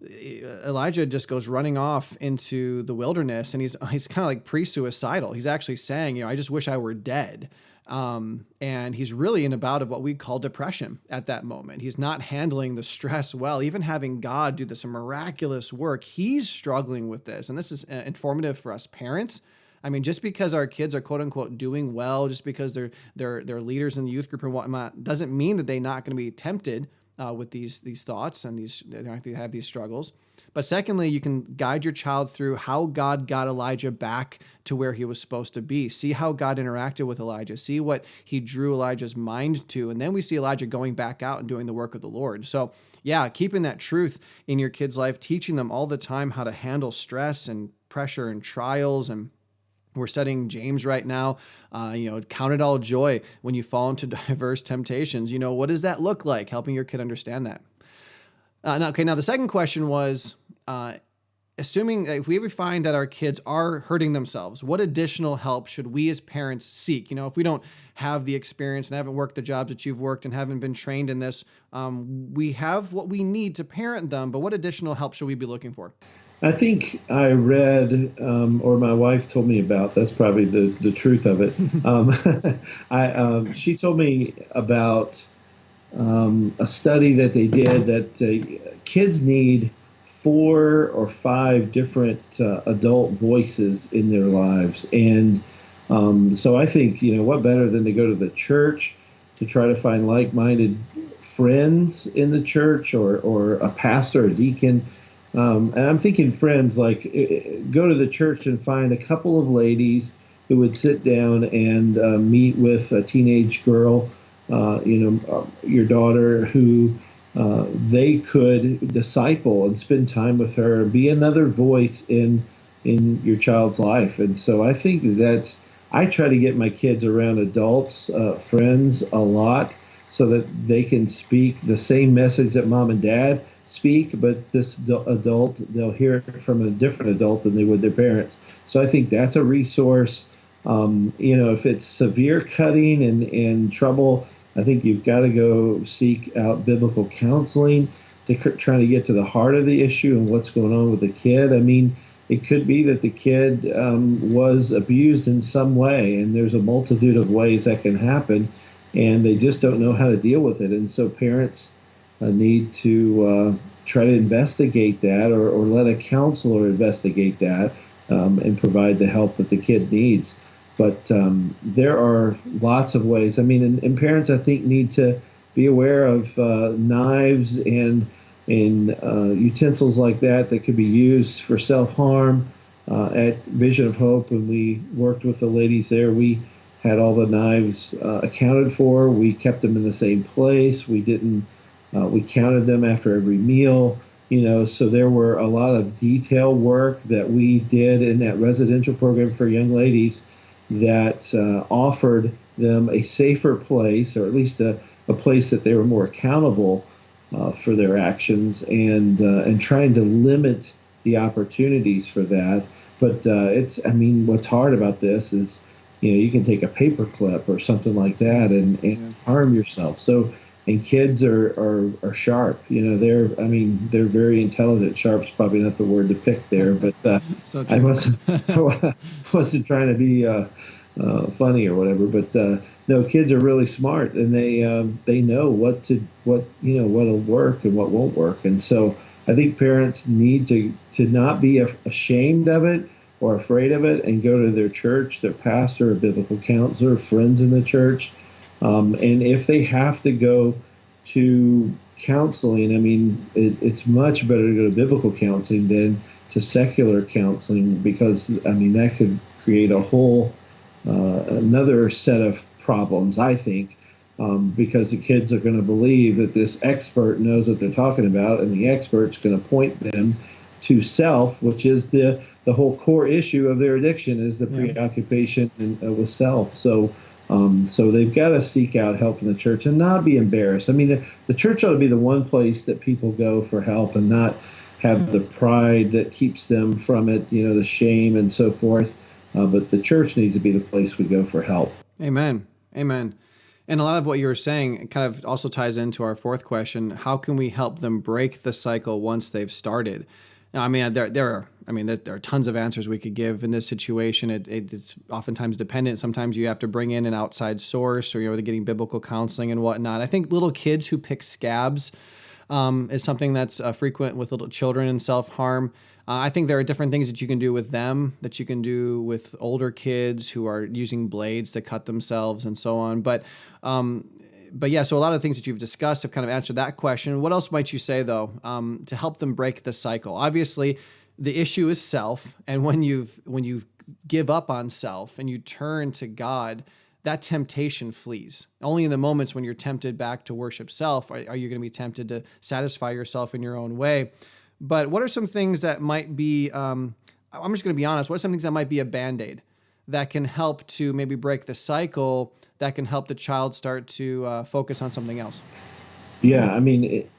Elijah just goes running off into the wilderness, and he's kind of like pre-suicidal. He's actually saying, I just wish I were dead. And he's really in a bout of what we call depression at that moment. He's not handling the stress well, even having God do this miraculous work. He's struggling with this. And this is informative for us parents. I mean, just because our kids are quote unquote doing well, just because they're leaders in the youth group and whatnot, doesn't mean that they're not going to be tempted with these thoughts and they're not going to have these struggles. But secondly, you can guide your child through how God got Elijah back to where he was supposed to be. See how God interacted with Elijah. See what he drew Elijah's mind to. And then we see Elijah going back out and doing the work of the Lord. So yeah, keeping that truth in your kid's life, teaching them all the time how to handle stress and pressure and trials. And we're studying James right now. Count it all joy when you fall into diverse temptations. What does that look like? Helping your kid understand that. Now the second question was, assuming if we ever find that our kids are hurting themselves, what additional help should we as parents seek? If we don't have the experience and haven't worked the jobs that you've worked and haven't been trained in this, we have what we need to parent them, but what additional help should we be looking for? I think I read, or my wife told me about, that's probably the truth of it. She told me about a study that they did that kids need 4 or 5 different adult voices in their lives. And so I think, what better than to go to the church to try to find like-minded friends in the church or a pastor, a deacon. And I'm thinking friends, like go to the church and find a couple of ladies who would sit down and meet with a teenage girl, your daughter, who they could disciple and spend time with her, be another voice in your child's life. And so I think I try to get my kids around adults, friends a lot, so that they can speak the same message that mom and dad speak, but this adult, they'll hear it from a different adult than they would their parents. So I think that's a resource. If it's severe cutting and trouble, I think you've got to go seek out biblical counseling to try to get to the heart of the issue and what's going on with the kid. I mean, it could be that the kid was abused in some way, and there's a multitude of ways that can happen, and they just don't know how to deal with it. And so parents need to try to investigate that or let a counselor investigate that and provide the help that the kid needs. But there are lots of ways. I mean, and parents, I think, need to be aware of knives and utensils like that could be used for self-harm. At Vision of Hope, when we worked with the ladies there, we had all the knives accounted for. We kept them in the same place. We didn't. We counted them after every meal. So there were a lot of detail work that we did in that residential program for young ladies that offered them a safer place, or at least a place that they were more accountable for their actions, and trying to limit the opportunities for that. But what's hard about this is, you can take a paper clip or something like that and harm yourself. So, and kids are sharp. They're very intelligent. Sharp's probably not the word to pick there, but So I true. wasn't trying to be funny or whatever. But no, kids are really smart, and they know what'll work and what won't work. And so I think parents need to not be ashamed of it or afraid of it, and go to their church, their pastor, or biblical counselor, friends in the church. And if they have to go to counseling, it's much better to go to biblical counseling than to secular counseling, because that could create a whole another set of problems, I think, because the kids are going to believe that this expert knows what they're talking about, and the expert's going to point them to self, which is the whole core issue of their addiction, is the preoccupation with self. So they've got to seek out help in the church and not be embarrassed. The church ought to be the one place that people go for help, and not have the pride that keeps them from it, the shame and so forth. But the church needs to be the place we go for help. Amen. Amen. And a lot of what you were saying kind of also ties into our fourth question. How can we help them break the cycle once they've started? Now, there are tons of answers we could give in this situation. It's oftentimes dependent. Sometimes you have to bring in an outside source, or they're getting biblical counseling and whatnot. I think little kids who pick scabs is something that's frequent with little children in self-harm. I think there are different things that you can do with them, that you can do with older kids who are using blades to cut themselves and so on. But yeah, so a lot of things that you've discussed have kind of answered that question. What else might you say, though, to help them break the cycle? Obviously, the issue is self, and when you give up on self and you turn to God, that temptation flees. Only in the moments when you're tempted back to worship self are you going to be tempted to satisfy yourself in your own way. But what are some things that might be, I'm just going to be honest, what are some things that might be a Band-Aid that can help to maybe break the cycle, that can help the child start to focus on something else? Yeah,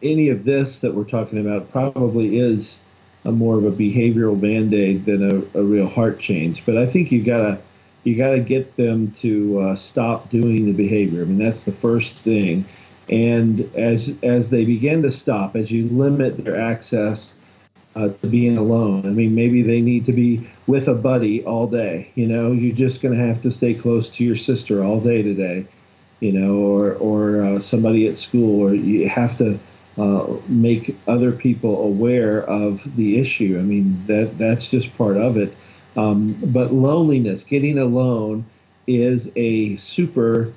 any of this that we're talking about probably is more of a behavioral Band-Aid than a real heart change. But I think you gotta get them to stop doing the behavior. That's the first thing. And as they begin to stop, as you limit their access to being alone, maybe they need to be with a buddy all day. You're just going to have to stay close to your sister all day today, or somebody at school, or you have to make other people aware of the issue. That's just part of it. But loneliness, getting alone, is a super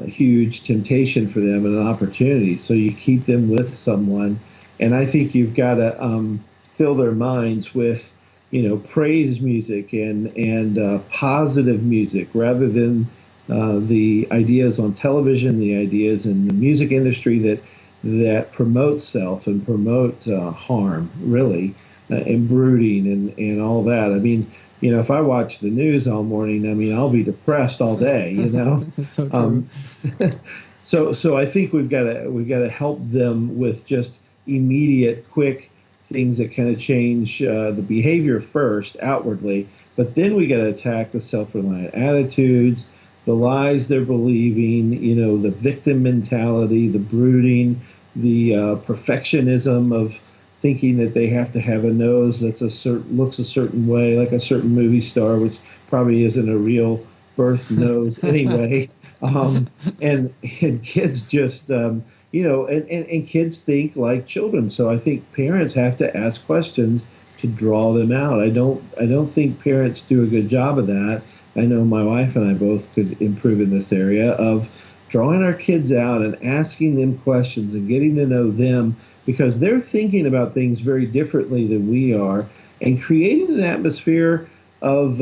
huge temptation for them and an opportunity. So you keep them with someone, and I think you've got to fill their minds with, praise music and positive music, rather than the ideas on television, the ideas in the music industry that promote self and promote harm, really, and brooding and all that. If I watch the news all morning, I'll be depressed all day. So true. So I think we've got to help them with just immediate, quick things that kind of change the behavior first, outwardly, but then we got to attack the self-reliant attitudes, the lies they're believing, the victim mentality, the brooding, the perfectionism of thinking that they have to have a nose looks a certain way, like a certain movie star, which probably isn't a real birth nose anyway. And kids just, and kids think like children. So I think parents have to ask questions to draw them out. I don't think parents do a good job of that. I know my wife and I both could improve in this area of drawing our kids out and asking them questions and getting to know them, because they're thinking about things very differently than we are, and creating an atmosphere of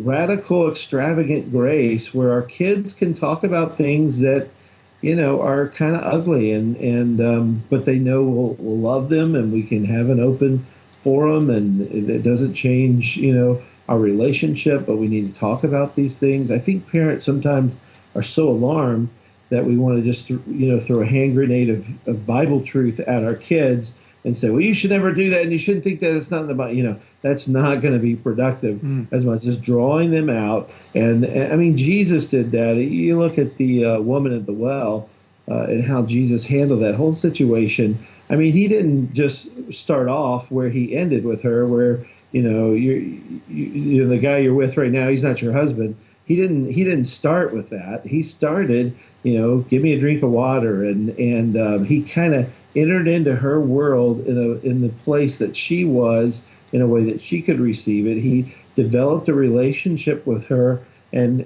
radical, extravagant grace where our kids can talk about things that are kind of ugly, and but they know we'll love them, and we can have an open forum, and it doesn't change, our relationship, but we need to talk about these things. I think parents sometimes are so alarmed that we want to just, throw a hand grenade of Bible truth at our kids and say, well, you should never do that, and you shouldn't think that. It's not about, that's not going to be productive as much as drawing them out. And I mean, Jesus did that. You look at the woman at the well and how Jesus handled that whole situation. I mean, he didn't just start off where he ended with her, where, you're the guy you're with right now, he's not your husband. He didn't start with that. He started, give me a drink of water, and he kind of entered into her world in the place that she was, in a way that she could receive it. He developed a relationship with her, and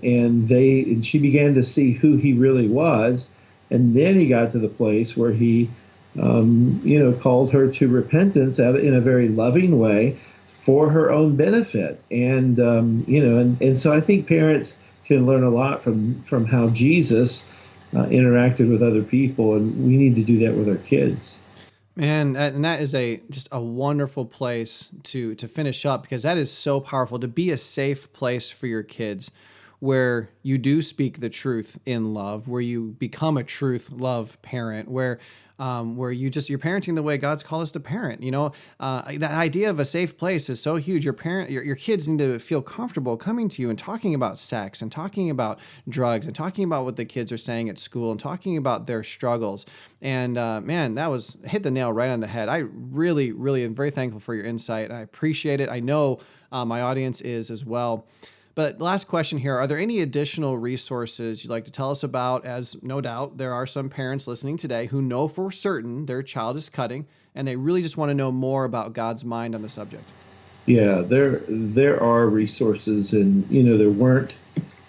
she began to see who he really was, and then he got to the place where he, called her to repentance in a very loving way, for her own benefit. And and so I think parents can learn a lot from how Jesus interacted with other people, and we need to do that with our kids. Man, and that is just a wonderful place to finish up, because that is so powerful, to be a safe place for your kids, where you do speak the truth in love, where you become a truth love parent, where you're parenting the way God's called us to parent. The idea of a safe place is so huge. Your kids need to feel comfortable coming to you and talking about sex, and talking about drugs, and talking about what the kids are saying at school, and talking about their struggles. And man, that hit the nail right on the head. I really, really am very thankful for your insight, and I appreciate it. I know my audience is as well. But last question here, are there any additional resources you'd like to tell us about, as no doubt there are some parents listening today who know for certain their child is cutting, and they really just want to know more about God's mind on the subject? Yeah, there are resources, and there weren't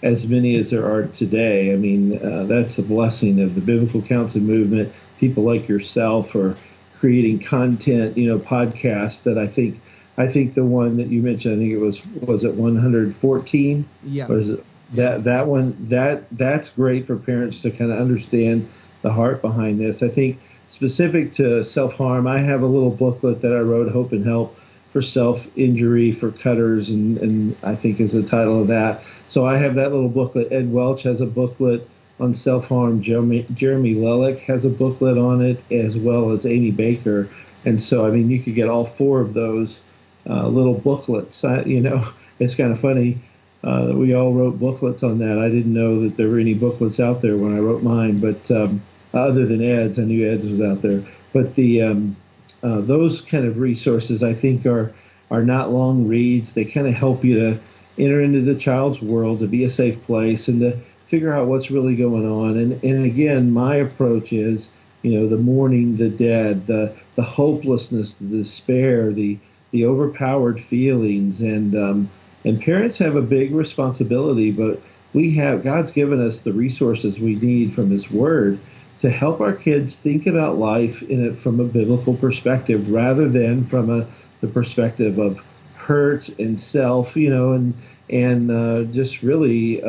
as many as there are today. I mean, that's the blessing of the biblical counseling movement. People like yourself are creating content, podcasts that I think the one that you mentioned, I think it was it 114? Yeah. Or is it that one? That's great for parents to kind of understand the heart behind this. I think specific to self-harm, I have a little booklet that I wrote, Hope and Help for Self-Injury for Cutters, and I think is the title of that. So I have that little booklet. Ed Welch has a booklet on self-harm. Jeremy Lelick has a booklet on it, as well as Amy Baker. And so, I mean, you could get all four of those little booklets. It's kind of funny that we all wrote booklets on that. I didn't know that there were any booklets out there when I wrote mine, but other than Ed's, I knew Ed's was out there. But those kind of resources, I think, are not long reads. They kind of help you to enter into the child's world, to be a safe place, and to figure out what's really going on. And again, my approach is, the mourning, the dead, the hopelessness, the despair, the overpowered feelings, and parents have a big responsibility, but God's given us the resources we need from His Word to help our kids think about life from a biblical perspective, rather than from the perspective of hurt and self, and just really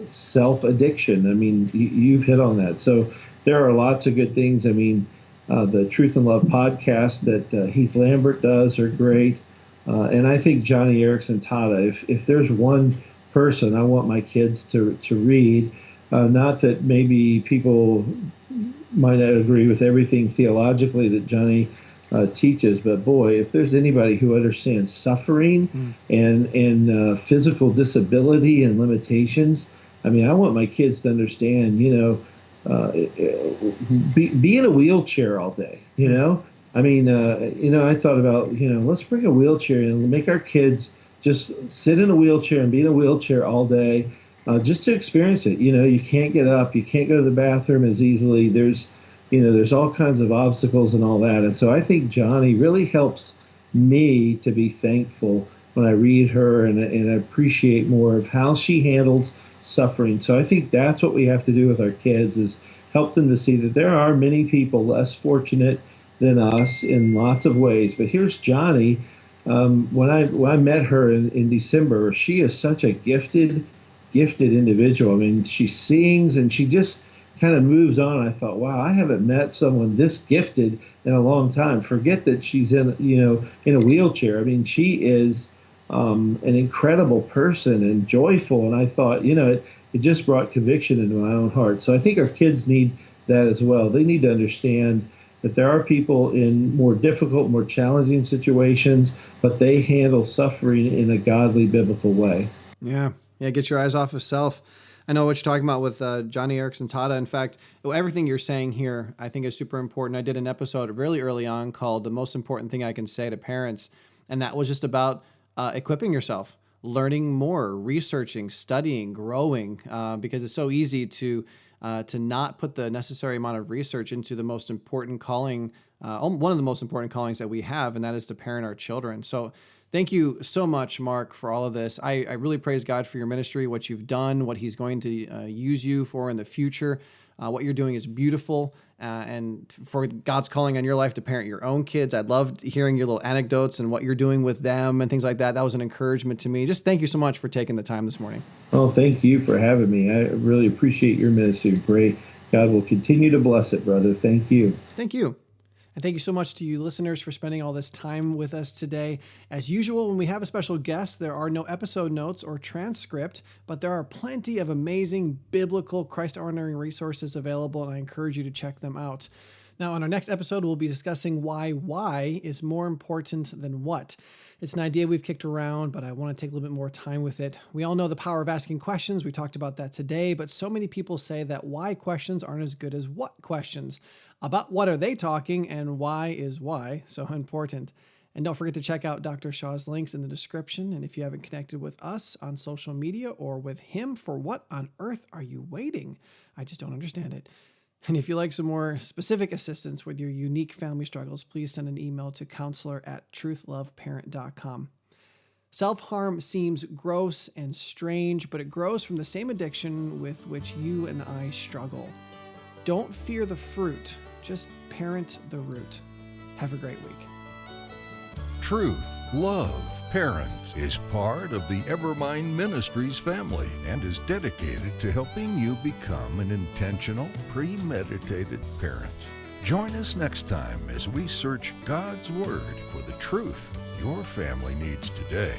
self-addiction. I mean, you've hit on that. So there are lots of good things. I mean, the Truth and Love podcast that Heath Lambert does are great. And I think Johnny Erickson Tata, if there's one person I want my kids to read, not that maybe people might not agree with everything theologically that Johnny teaches, but boy, if there's anybody who understands suffering and physical disability and limitations, I mean, I want my kids to understand, be in a wheelchair all day, I mean, I thought about, let's bring a wheelchair and make our kids just sit in a wheelchair and be in a wheelchair all day, just to experience it. You can't get up, you can't go to the bathroom as easily. There's all kinds of obstacles and all that. And so I think Johnny really helps me to be thankful when I read her, and I appreciate more of how she handles suffering. So I think that's what we have to do with our kids, is help them to see that there are many people less fortunate than us in lots of ways. But here's Johnny. When I met her in December, she is such a gifted individual. I mean, she sings, and she just kind of moves on. I thought, wow, I haven't met someone this gifted in a long time. Forget that she's in a wheelchair. I mean, she is an incredible person and joyful. And I thought, it just brought conviction into my own heart. So I think our kids need that as well. They need to understand that there are people in more difficult, more challenging situations, but they handle suffering in a godly, biblical way. Yeah. Get your eyes off of self. I know what you're talking about with Johnny Erickson Tada. In fact, everything you're saying here, I think is super important. I did an episode really early on called The Most Important Thing I Can Say to Parents. And that was just about equipping yourself, learning more, researching, studying, growing, because it's so easy to not put the necessary amount of research into the most important calling, one of the most important callings that we have, and that is to parent our children. So thank you so much, Mark, for all of this. I really praise God for your ministry, what you've done, what he's going to use you for in the future. What you're doing is beautiful. And for God's calling on your life to parent your own kids, I loved hearing your little anecdotes and what you're doing with them and things like that. That was an encouragement to me. Just thank you so much for taking the time this morning. Oh, thank you for having me. I really appreciate your ministry. Pray God will continue to bless it, brother. Thank you. Thank you. And thank you so much to you listeners for spending all this time with us today. As usual, when we have a special guest, there are no episode notes or transcript, but there are plenty of amazing biblical Christ-honoring resources available, and I encourage you to check them out. Now, on our next episode, we'll be discussing why is more important than what. It's an idea we've kicked around, but I want to take a little bit more time with it. We all know the power of asking questions. We talked about that today, but so many people say that why questions aren't as good as what questions. About what are they talking, and why is why so important. And don't forget to check out Dr. Shaw's links in the description. And if you haven't connected with us on social media or with him, for what on earth are you waiting? I just don't understand it. And if you'd like some more specific assistance with your unique family struggles, please send an email to counselor@Truth.Love.Parent.com. Self-harm seems gross and strange, but it grows from the same addiction with which you and I struggle. Don't fear the fruit, just parent the root. Have a great week. Truth, Love, Parent is part of the Evermind Ministries family and is dedicated to helping you become an intentional, premeditated parent. Join us next time as we search God's Word for the truth your family needs today.